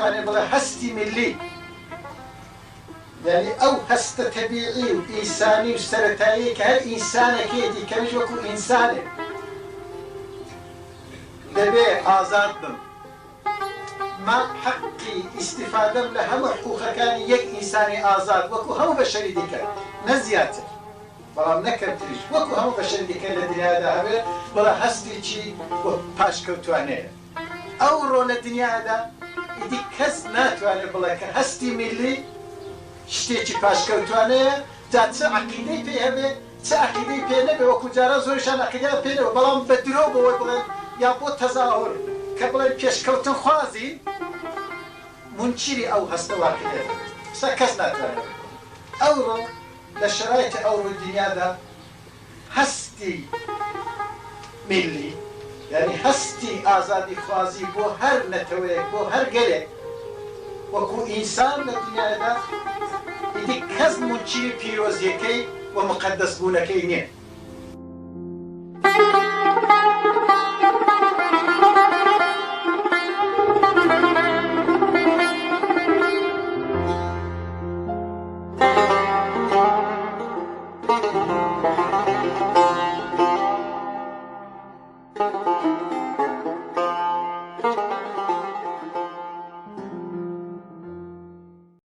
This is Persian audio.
ناتوانێت بڵێ هەستی ملی، یعنی ئەو هەستە تەبیعی و ئینسانی و سەرەتایی کە هەر ئینسانێکێتی کەمیش وەکو ئینسانێک دەبێ ئازاد بم، من حەقی ئیستیفادەم لە هەموو حقوقەکانی یەک ئینسانی ئازاد وەکو هەموو بەشەری دیکە، نە زیاتر بەڵام نەکەمتریش، وەکو هەموو بەشەری دیکە لە دنیادا هەبێت، بەڵام هەستێکی پاشکەوتوانەیە. ئەوڕۆ لە دنیادا ئیدی کەس ناتوانێت بڵێ کە هەستی میلی شتێکی پاشکەوتوانەیە، جا چ عەقیدەی پێ هەبێ چ عەقیدەی پێ نەبێ، وەکو جارە زۆریشان عەقیدەیان پێ نەبێ، بەڵام بە درۆ بەوەی بڵێن یا بۆ تەزاهور کە بڵێن پێشکەوتن خوازی منکری ئەو هەستە واقعیەت سا کەس ناتوانێت. ئەوڕۆ لە شەرایطی ئەوڕۆ دنیادا هەستی میلی، یعنی هەستی ئازادی خوازی بۆ هەر نەتەوەیەک بۆ هەر گەلێک وەکو ئینسان لە دنیادا ئیدی کەس منکری پیرۆزیەکەی و مقەدەس بوونەکەی نییە.